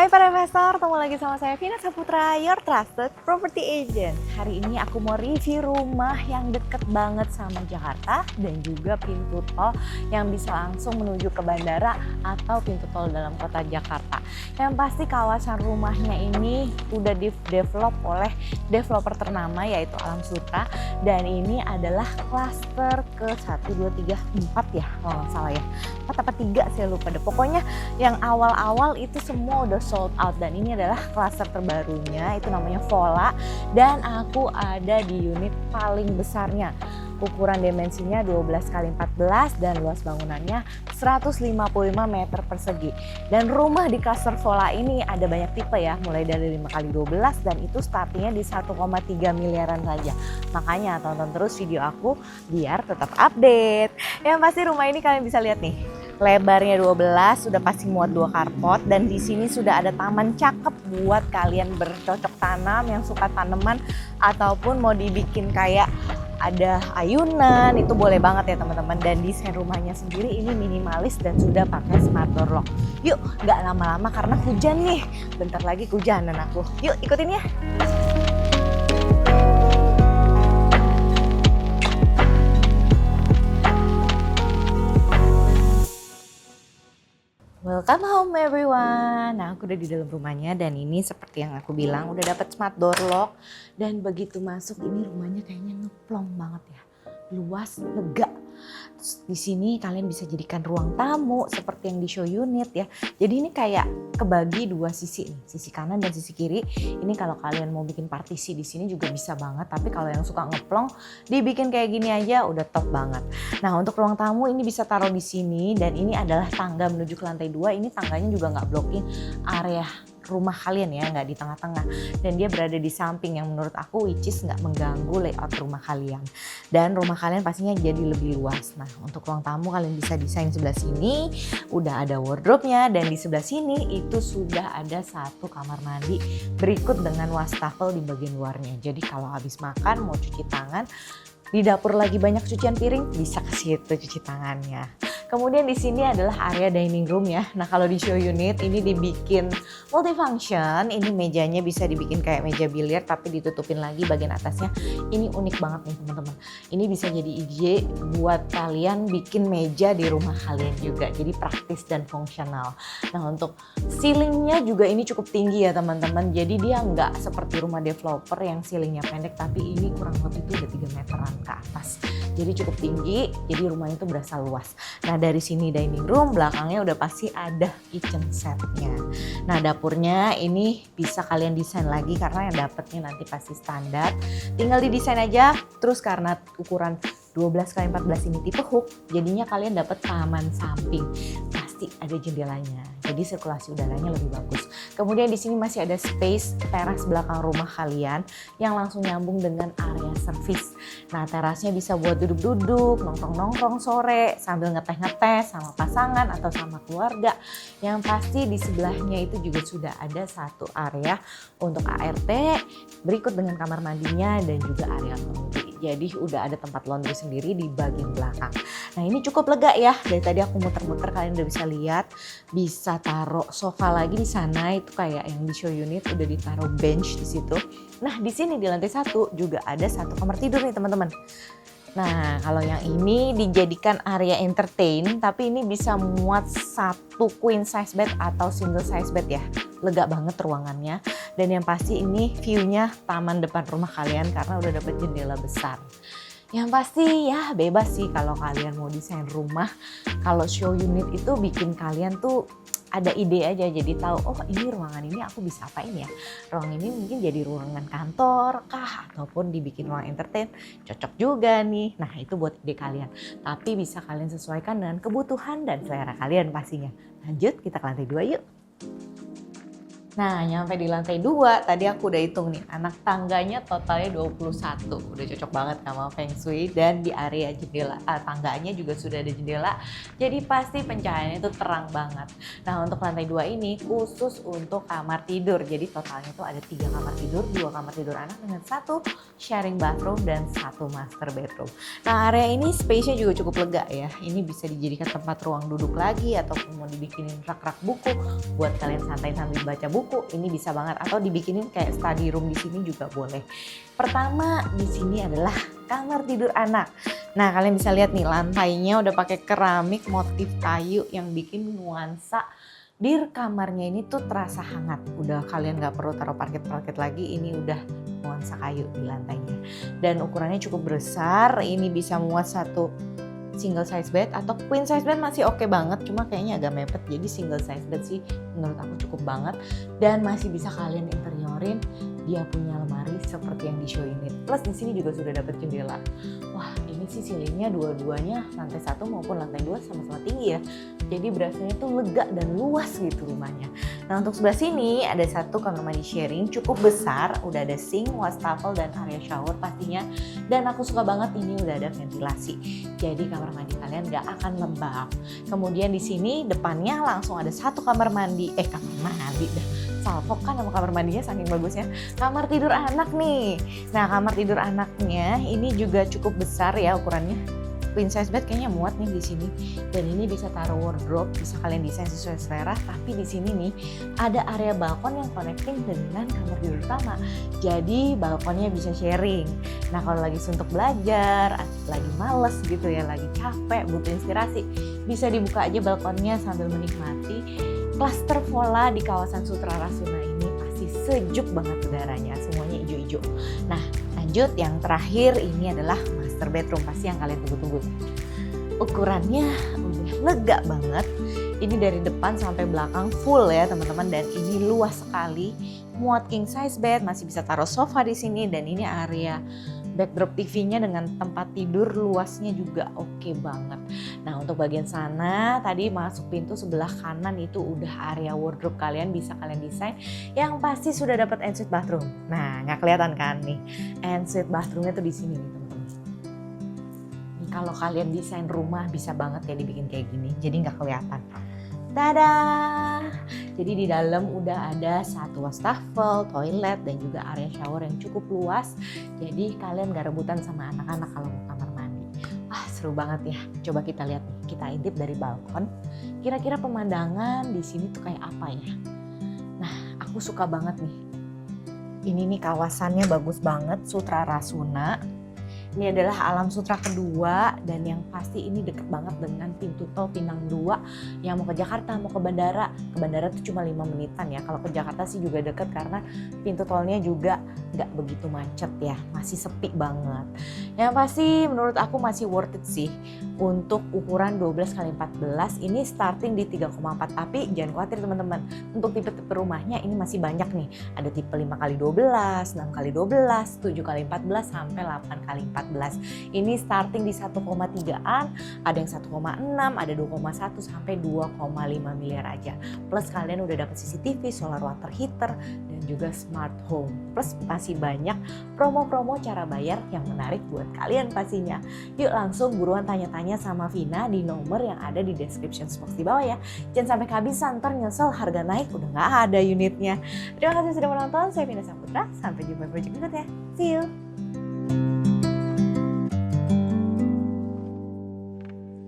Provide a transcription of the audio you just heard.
Hai para investor, ketemu lagi sama saya Vina Saputra, your trusted property agent. Hari ini aku mau review rumah yang deket banget sama Jakarta dan juga pintu tol yang bisa langsung menuju ke bandara atau pintu tol dalam kota Jakarta. Yang pasti kawasan rumahnya ini udah di-develop oleh developer ternama yaitu Alam Sutra, dan ini adalah klaster ke 1, 2, 3, 4 ya kalau nggak salah ya. 4 apa 3 saya lupa deh. Pokoknya yang awal-awal itu semua udah sold out, dan ini adalah klaster terbarunya, itu namanya Vola, dan aku ada di unit paling besarnya. Ukuran dimensinya 12 kali 14 dan luas bangunannya 155 meter persegi. Dan rumah di klaster Vola ini ada banyak tipe ya, mulai dari 5 kali 12 dan itu startingnya di 1,3 miliaran saja. Makanya tonton terus video aku biar tetap update. Yang pasti rumah ini kalian bisa lihat nih, lebarnya 12, sudah pasti muat 2 carport, dan di sini sudah ada taman cakep buat kalian bercocok tanam yang suka tanaman ataupun mau dibikin kayak ada ayunan, itu boleh banget ya teman-teman. Dan desain rumahnya sendiri ini minimalis dan sudah pakai smart door lock. Yuk, nggak lama-lama karena hujan nih. Bentar lagi kehujanan aku. Yuk ikutin ya. Welcome home everyone. Nah, aku udah di dalam rumahnya dan ini seperti yang aku bilang udah dapat smart door lock, dan begitu masuk ini rumahnya kayaknya ngeplong banget ya. Luas, lega. Terus di sini kalian bisa jadikan ruang tamu seperti yang di show unit ya. Jadi ini kayak kebagi dua sisi nih, sisi kanan dan sisi kiri. Ini kalau kalian mau bikin partisi di sini juga bisa banget, tapi kalau yang suka ngeplong dibikin kayak gini aja udah top banget. Nah, untuk ruang tamu ini bisa taruh di sini, dan ini adalah tangga menuju ke lantai 2. Ini tangganya juga nggak blocking area rumah kalian ya, nggak di tengah-tengah, dan dia berada di samping yang menurut aku which is nggak mengganggu layout rumah kalian, dan rumah kalian pastinya jadi lebih luas. Nah, untuk ruang tamu kalian bisa desain sebelah sini udah ada wardrobe-nya, dan di sebelah sini itu sudah ada satu kamar mandi berikut dengan wastafel di bagian luarnya. Jadi kalau habis makan mau cuci tangan, di dapur lagi banyak cucian piring, bisa ke situ cuci tangannya. Kemudian di sini adalah area dining room ya. Nah, kalau di show unit ini dibikin multifunction. Ini mejanya bisa dibikin kayak meja biliar tapi ditutupin lagi bagian atasnya. Ini unik banget nih teman-teman. Ini bisa jadi ide buat kalian bikin meja di rumah kalian juga. Jadi praktis dan fungsional. Nah, untuk ceilingnya juga ini cukup tinggi ya teman-teman. Jadi dia nggak seperti rumah developer yang ceilingnya pendek, tapi ini kurang lebih itu udah 3 meteran ke atas. Jadi cukup tinggi, jadi rumahnya itu berasa luas. Nah, dari sini dining room, belakangnya udah pasti ada kitchen setnya. Nah, dapurnya ini bisa kalian desain lagi karena yang dapetnya nanti pasti standar. Tinggal didesain aja, terus karena ukuran 12 kali 14 ini tipe hook, jadinya kalian dapat taman samping. Pasti ada jendelanya, jadi sirkulasi udaranya lebih bagus. Kemudian di sini masih ada space teras belakang rumah kalian yang langsung nyambung dengan area service. Nah, terasnya bisa buat duduk-duduk, nongkrong-nongkrong sore sambil ngeteh-ngeteh sama pasangan atau sama keluarga. Yang pasti di sebelahnya itu juga sudah ada satu area untuk ART berikut dengan kamar mandinya dan juga area laundry. Jadi udah ada tempat laundry sendiri di bagian belakang. Nah, ini cukup lega ya. Dari tadi aku muter-muter kalian udah bisa lihat. Bisa taruh sofa lagi di sana, itu kayak yang di show unit udah ditaruh bench di situ. Nah, di sini di lantai 1 juga ada satu kamar tidur nih teman-teman. Nah, kalau yang ini dijadikan area entertain, tapi ini bisa muat satu queen size bed atau single size bed ya. Lega banget ruangannya, dan yang pasti ini view-nya taman depan rumah kalian karena udah dapet jendela besar. Yang pasti ya bebas sih kalau kalian mau desain rumah. Kalau show unit itu bikin kalian tuh ada ide aja, jadi tahu oh ini ruangan ini aku bisa apain ya. Ruang ini mungkin jadi ruangan kantor kah ataupun dibikin ruang entertain, cocok juga nih. Nah, itu buat ide kalian. Tapi bisa kalian sesuaikan dengan kebutuhan dan selera kalian pastinya. Lanjut kita ke lantai 2 yuk. Nah, nyampe di lantai 2, tadi aku udah hitung nih, anak tangganya totalnya 21. Udah cocok banget sama Feng Shui dan di area jendela, tangganya juga sudah ada jendela. Jadi pasti pencahayaannya itu terang banget. Nah, untuk lantai 2 ini khusus untuk kamar tidur. Jadi totalnya tuh ada 3 kamar tidur, 2 kamar tidur anak dengan 1 sharing bathroom dan 1 master bedroom. Nah, area ini space-nya juga cukup lega ya. Ini bisa dijadikan tempat ruang duduk lagi ataupun mau dibikinin rak-rak buku buat kalian santai sambil baca buku. Ini bisa banget, atau dibikinin kayak study room di sini juga boleh. Pertama di sini adalah kamar tidur anak. Nah, kalian bisa lihat nih lantainya udah pakai keramik motif kayu yang bikin nuansa di kamarnya ini tuh terasa hangat. Udah kalian nggak perlu taruh parket-parket lagi, ini udah nuansa kayu di lantainya. Dan ukurannya cukup besar, ini bisa muat 1 single size bed atau queen size bed masih oke banget, cuma kayaknya agak mepet, jadi single size bed sih menurut aku cukup banget. Dan masih bisa kalian interiorin, dia punya lemari seperti yang di show ini. Plus di sini juga sudah dapat jendela. Wah, ini sih ceilingnya dua-duanya lantai 1 maupun lantai 2 sama-sama tinggi ya. Jadi berasanya tuh lega dan luas gitu rumahnya. Nah, untuk sebelah sini ada 1 kamar mandi sharing cukup besar, udah ada sink, wastafel dan area shower pastinya. Dan aku suka banget ini udah ada ventilasi. Jadi kamar mandi kalian gak akan lembab. Kemudian di sini depannya langsung ada 1 kamar mandi, salfok kan nama kamar mandinya saking bagusnya. Kamar tidur anak nih. Nah, kamar tidur anaknya ini juga cukup besar ya ukurannya. Queen size bed kayaknya muat nih di sini. Dan ini bisa taruh wardrobe, bisa kalian desain sesuai selera. Tapi di sini nih ada area balkon yang connecting dengan kamar tidur utama. Jadi balkonnya bisa sharing. Nah, kalau lagi suntuk belajar, lagi males gitu ya, lagi capek, butuh inspirasi, bisa dibuka aja balkonnya sambil menikmati klaster vola di kawasan Sutra Rasuna ini. Pasti sejuk banget udaranya, semuanya hijau-hijau. Nah, lanjut yang terakhir ini adalah master bedroom, pasti yang kalian tunggu-tunggu. Ukurannya udah lega banget. Ini dari depan sampai belakang full ya teman-teman, dan ini luas sekali. Muat king size bed, masih bisa taruh sofa di sini, dan ini area backdrop TV-nya dengan tempat tidur luasnya juga oke banget. Nah, untuk bagian sana tadi masuk pintu sebelah kanan itu udah area wardrobe kalian, bisa kalian desain. Yang pasti sudah dapat ensuite bathroom. Nah, nggak kelihatan kan nih ensuite bathroomnya tuh di sini nih teman-teman. Kalau kalian desain rumah bisa banget ya dibikin kayak gini, jadi nggak kelihatan. Tada! Jadi di dalam udah ada 1 wastafel, toilet, dan juga area shower yang cukup luas. Jadi kalian gak rebutan sama anak-anak kalau mau kamar mandi. Wah, seru banget ya. Coba kita lihat nih, kita intip dari balkon. Kira-kira pemandangan di sini tuh kayak apa ya? Nah, aku suka banget nih. Ini nih kawasannya bagus banget, Sutra Rasuna. Ini adalah Alam Sutra kedua, dan yang pasti ini deket banget dengan pintu tol Pinang 2 yang mau ke Jakarta, mau ke bandara. Ke bandara tuh cuma 5 menitan ya. Kalau ke Jakarta sih juga deket karena pintu tolnya juga nggak begitu macet ya, masih sepi banget. Yang pasti menurut aku masih worth it sih. Untuk ukuran 12x14 ini starting di 3,4, tapi jangan khawatir teman-teman. Untuk tipe-tipe rumahnya ini masih banyak nih. Ada tipe 5x12, 6x12, 7x14 sampai 8x14. Ini starting di 1,3an, ada yang 1,6, ada 2,1 sampai 2,5 miliar aja. Plus kalian udah dapat CCTV, solar water heater, dan juga smart home. Plus masih banyak promo-promo cara bayar yang menarik buat kalian pastinya. Yuk langsung buruan tanya-tanya sama Vina di nomor yang ada di description box di bawah ya. Jangan sampai kehabisan, ntar nyesel harga naik udah nggak ada unitnya. Terima kasih sudah menonton, saya Vina Saputra. Sampai jumpa di project berikutnya. See you!